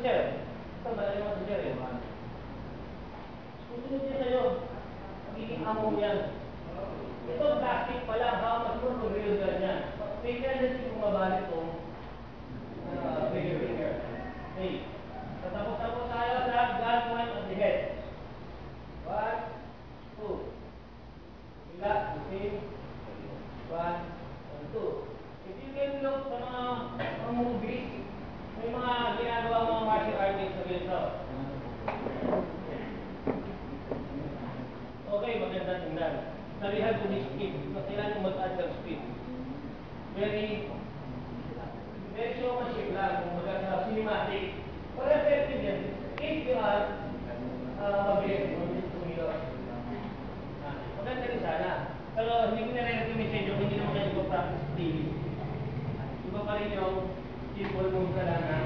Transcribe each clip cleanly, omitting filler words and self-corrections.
sir. Ito, malaki naman si sir eh. Susunod niya sa'yo. Magiging amo mo yan. Ito, plastic pa lang. How much more kung real gun yan? May tendency kung mabalik itong trigger finger. Okay. Tatapos tayo. Drag gun point of the head. 1, 2. Relax. Okay. 1 and 2. If you can look sa mga movies, may mga ginagawa mga martial artists sa ganito. Okay, maganda tingnan. Nalihan ko ni speed. Kailangan mo mag-add ng speed. Very showmanship lang. Kung maganda cinematic. Pero effective yan. If you are mabilis, tumilot. Maganda rin sana. Pero hindi ko nare-recommend sa inyo, hindi naman kayo mag-practice sa TV. Iba pa rin yung simple mong salanan.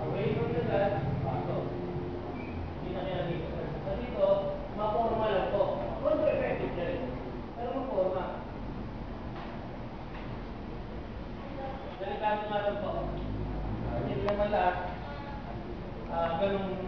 Away from the gun, pasok. Hindi na kaya dito. Kasi dito, maporma lang po. Although effective na rin. Pero maporma. Delikado nga lang po. Kasi hindi naman lahat ganun